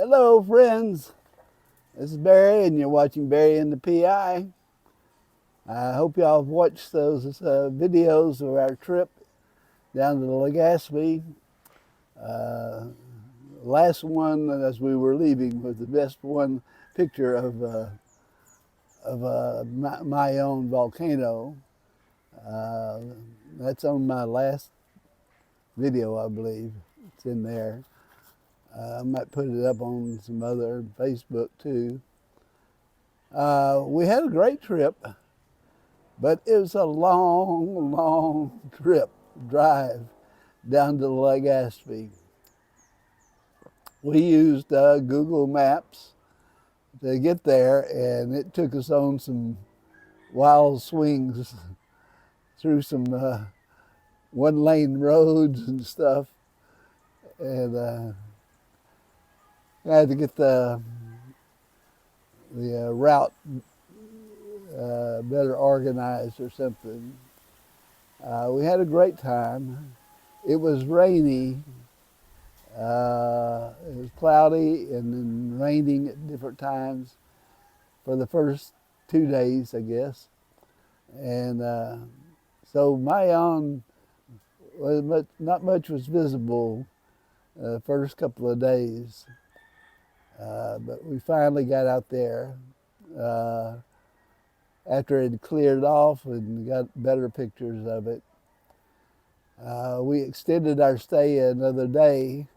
Hello, friends. This is Barry, and you're watching Barry and the PI. I hope y'all have watched those videos of our trip down to Legaspi. Uh, last one, as we were leaving, was the best one picture of my own volcano. Uh, that's on my last video, I believe. It's in there. I might put it up on some other Facebook too. We had a great trip, but it was a long, long drive down to Legaspi. We used Google Maps to get there, and it took us on some wild swings through some one-lane roads and stuff, and I had to get the route better organized or something. We had a great time. It was rainy. It was cloudy and then raining at different times for the first 2 days, I guess. And so Mayan, not much was visible the first couple of days. But we finally got out there after it had cleared off and got better pictures of it. We extended our stay another day.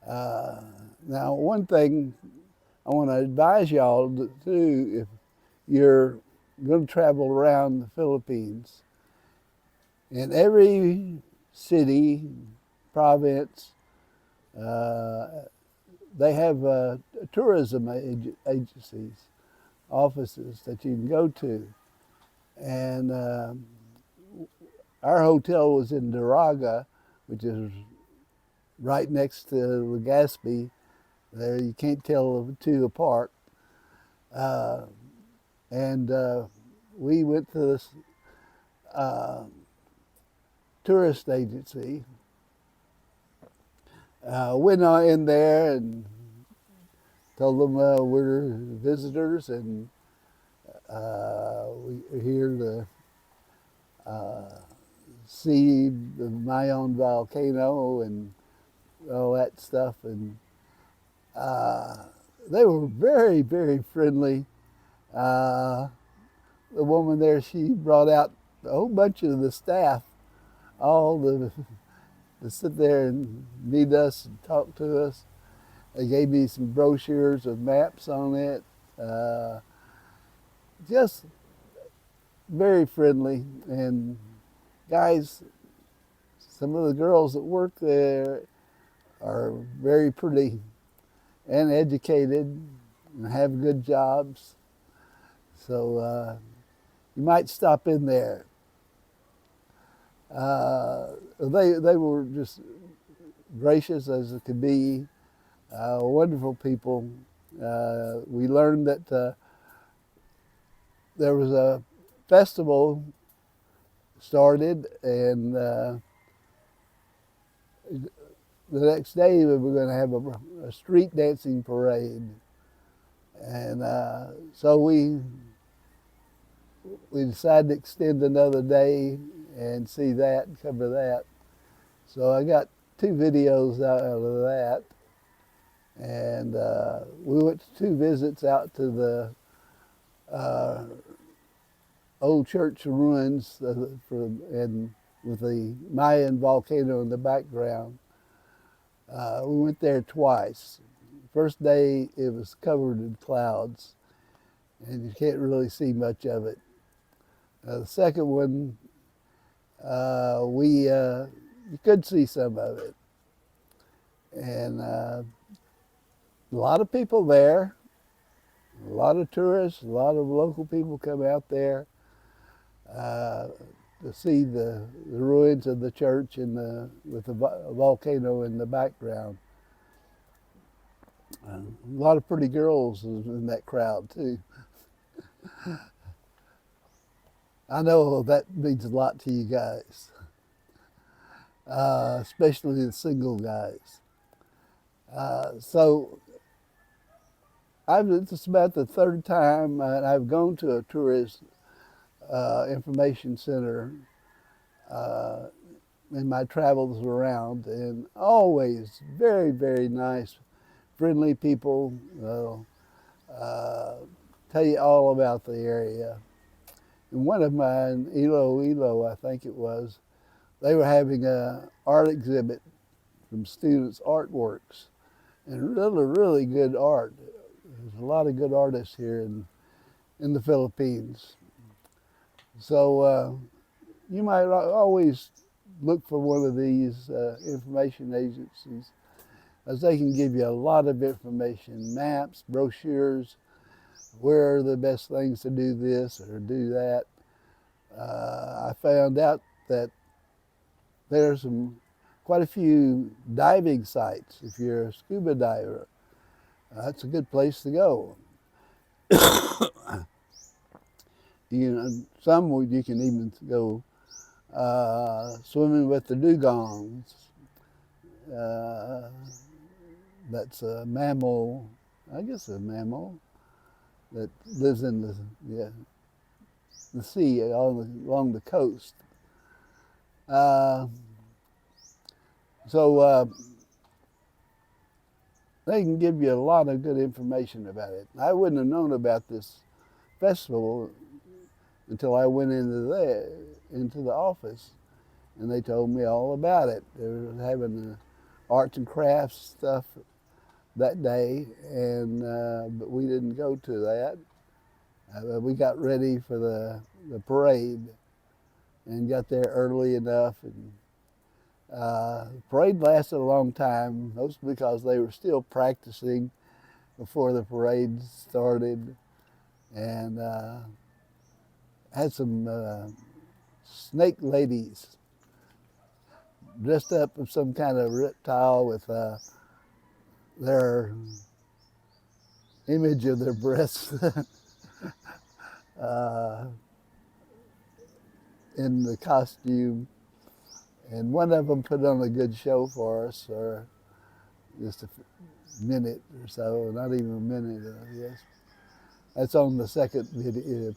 Now, one thing I want to advise y'all to do if you're going to travel around the Philippines, in every city, province, they have tourism agencies, offices that you can go to. And our hotel was in Daraga, which is right next to Legaspi. There, you can't tell the two apart. And we went to this tourist agency. Went in there and told them we're visitors and we're here to see the Mayon volcano and all that stuff. And they were very, very friendly. The woman there, she brought out a whole bunch of the staff, all to sit there and meet us and talk to us. They gave me some brochures with maps on it. Just very friendly. And guys, some of the girls that work there are very pretty and educated and have good jobs. So you might stop in there. They were just gracious as it could be, wonderful people. We learned that there was a festival started, and the next day we were going to have a street dancing parade. And so we decided to extend another day and see that and cover that. So I got 2 videos out of that. And we went to 2 visits out to the old church ruins and with the Mayan volcano in the background. We went there twice. First day it was covered in clouds and you can't really see much of it. The second one, you could see some of it. And a lot of people there, a lot of tourists, a lot of local people come out there to see the ruins of the church and with the volcano in the background. A lot of pretty girls in that crowd too. I know that means a lot to you guys, especially the single guys. So It's about the third time I've gone to a tourist information center uh, in my travels around, and always very, very nice, friendly people. Uh, Tell you all about the area. And one of mine, Iloilo, I think it was, they were having a art exhibit from students' artworks, and really, really good art. There's a lot of good artists here in the Philippines. So you might always look for one of these information agencies, as they can give you a lot of information, maps, brochures, where are the best things to do this or do that. I found out that there's quite a few diving sites. If you're a scuba diver, that's a good place to go. Some you can even go swimming with the dugongs. Uh, that's a mammal, I guess a mammal that lives in the sea along the coast. Uh, so they can give you a lot of good information about it. I wouldn't have known about this festival until I went into the office, and they told me all about it. They were having arts and crafts stuff that day, and but we didn't go to that. We got ready for the parade and got there early enough. And the parade lasted a long time, mostly because they were still practicing before the parade started, and had some snake ladies dressed up as some kind of reptile with their image of their breasts uh, in the costume. And one of them put on a good show for us, or just a minute or so, not even a minute, I guess. That's on the second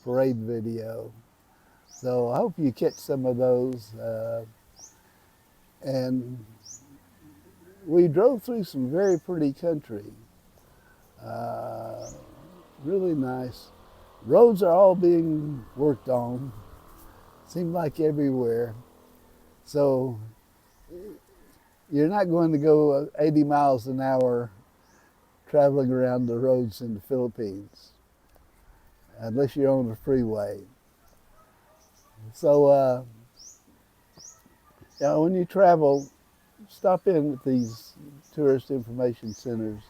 parade video. So I hope you catch some of those. And we drove through some very pretty country. Uh, Really nice. Roads are all being worked on. Seem like everywhere. So you're not going to go 80 miles an hour traveling around the roads in the Philippines unless you're on the freeway. So when you travel, stop in at these tourist information centers.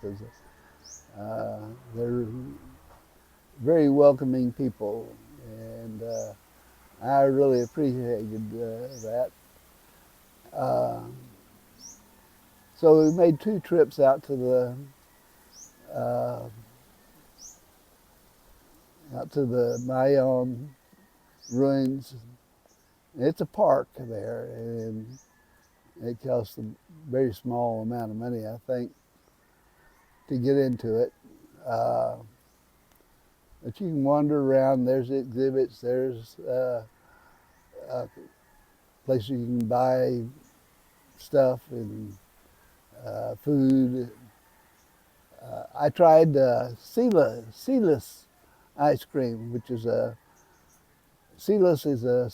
They're very welcoming people, and I really appreciated that. Uh, so we made 2 trips out to uh, the Mayon ruins. It's a park there, and it costs a very small amount of money, I think, to get into it. But you can wander around. There's exhibits. There's places you can buy stuff and food. I tried seedless ice cream, which is seedless is a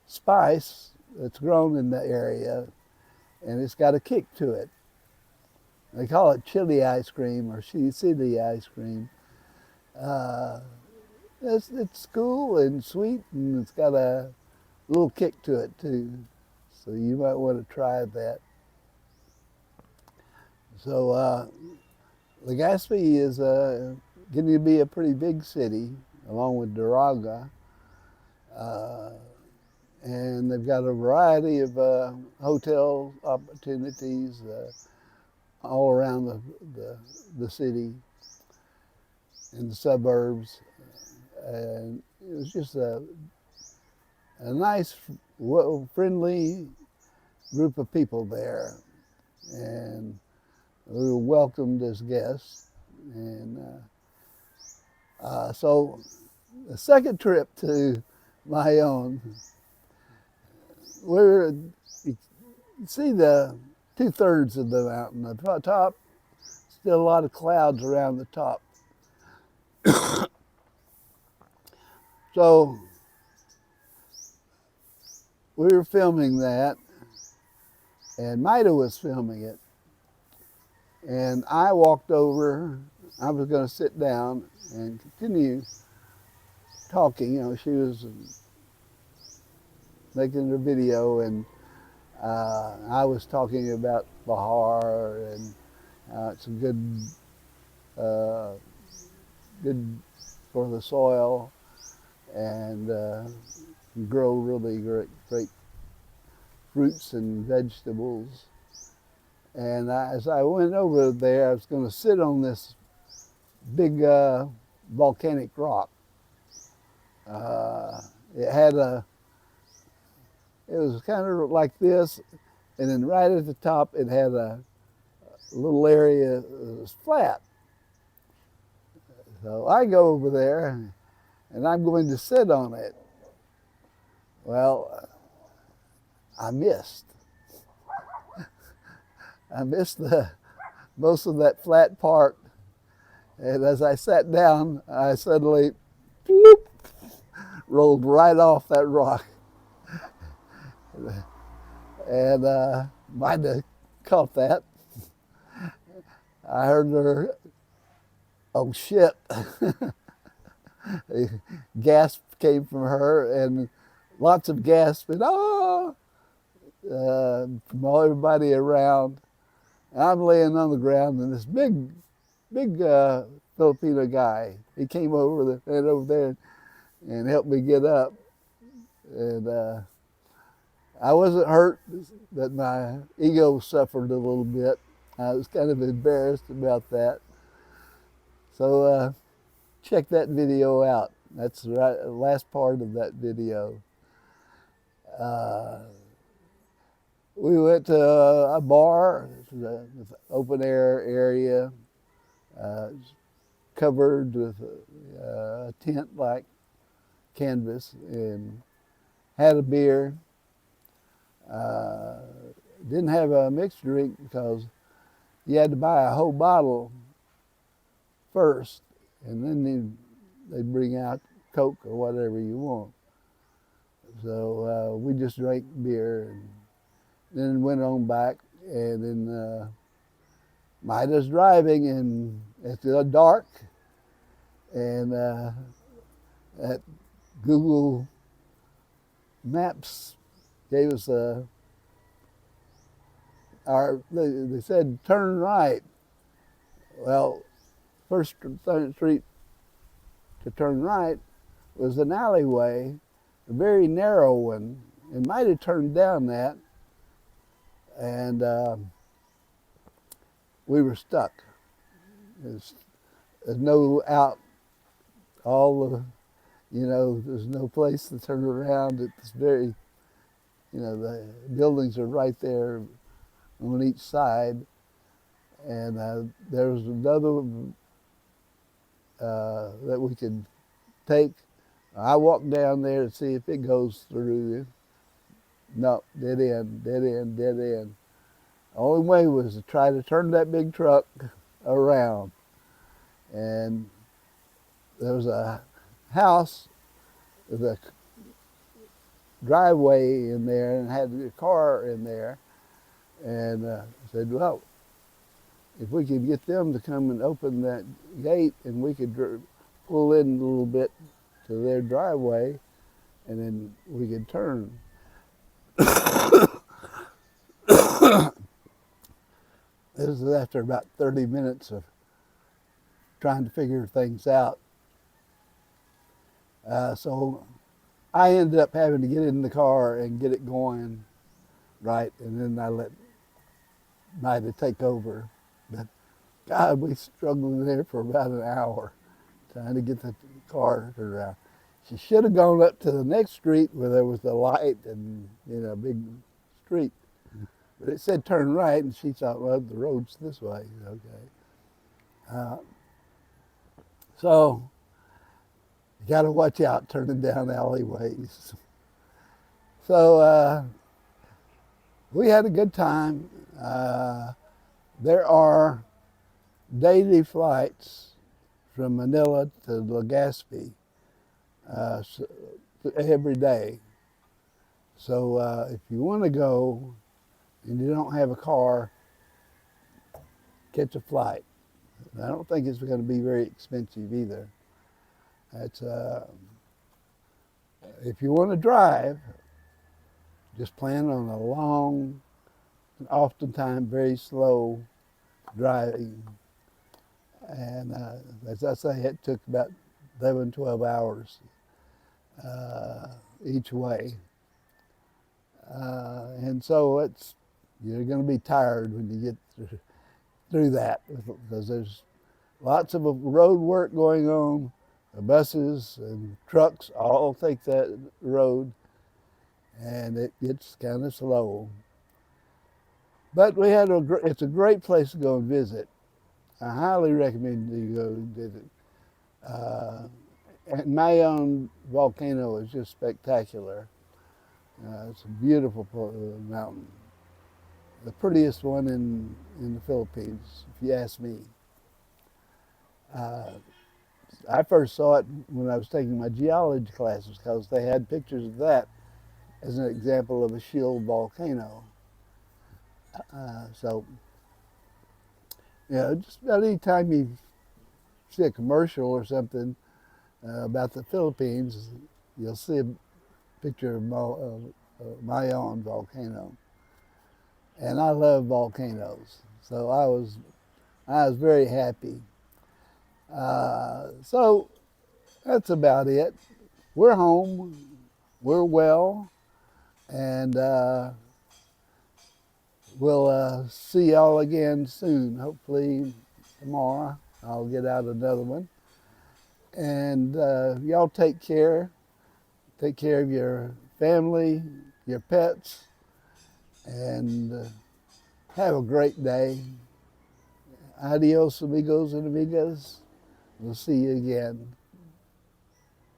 spice that's grown in the area, and it's got a kick to it. They call it chili ice cream or chili ice cream. Uh, it's cool and sweet, and it's got a little kick to it too. So you might want to try that. So Legazpi is getting to be a pretty big city, along with Daraga. Uh, and they've got a variety of hotel opportunities all around the city and the suburbs. And it was just a nice, friendly group of people there. And We were welcomed as guests. And so the second trip to my own, you see the 2/3 of the mountain. The top, still a lot of clouds around the top. So we were filming that, and Maida was filming it. And I walked over. I was going to sit down and continue talking. You know, she was making her video, and I was talking about Bahar and it's a uh, good for the soil and grow really great fruits and vegetables. And as I went over there, I was going to sit on this big volcanic rock. Uh, it had it was kind of like this, and then right at the top, it had a little area that was flat. So I go over there, and I'm going to sit on it. Well, I missed. I missed most of that flat part. And as I sat down, I suddenly bloop, rolled right off that rock. And Mida caught that. I heard her, oh shit. A gasp came from her, and lots of gasps, and from everybody around. And I'm laying on the ground, and this big Filipino guy, he came over there and helped me get up. And I wasn't hurt, but my ego suffered a little bit. I was kind of embarrassed about that. So check that video out. That's the last part of that video. We went to a bar, an open air area, covered with a tent like canvas, and had a beer. Didn't have a mixed drink because you had to buy a whole bottle first, and then they'd bring out Coke or whatever you want. So we just drank beer and then went on back, and then Maida's driving, and it's dark, and that Google Maps gave us they said turn right. Well, first street to turn right was an alleyway, a very narrow one, and Maida turned down that, and we were stuck. There's no out, there's no place to turn around. It's very, the buildings are right there on each side. And there was another that we could take. I walked down there to see if it goes through. No, dead end, dead end, dead end. The only way was to try to turn that big truck around. And there was a house with a driveway in there and had a car in there. And I said, well, if we could get them to come and open that gate, and we could pull in a little bit to their driveway, and then we could turn. This is after about 30 minutes of trying to figure things out. So I ended up having to get in the car and get it going right, and then I let Maida take over. But God, we struggled there for about an hour trying to get the car around. She should have gone up to the next street where there was the light and a big street. But it said turn right, and she thought, well, the road's this way. Okay. Uh, so you got to watch out turning down alleyways. So we had a good time. There are daily flights from Manila to Legazpi every day. So if you want to go and you don't have a car, catch a flight. I don't think it's going to be very expensive either. It's, if you want to drive, just plan on a long, and oftentimes very slow driving. And as I say, it took about 11, 12 hours each way. And so you're going to be tired when you get through that because there's lots of road work going on. The buses and trucks all take that road, and it gets kind of slow. But it's a great place to go and visit. I highly recommend you go visit. And Mayon volcano is just spectacular. It's a beautiful mountain. The prettiest one in the Philippines, if you ask me. I first saw it when I was taking my geology classes because they had pictures of that as an example of a shield volcano. So, just about any time you see a commercial or something about the Philippines, you'll see a picture of Mayon volcano. And I love volcanoes, so I was very happy. So that's about it. We're home, we're well, and we'll see y'all again soon. Hopefully tomorrow I'll get out another one. And y'all take care. Take care of your family, your pets, and have a great day. Adios, amigos and amigas. We'll see you again.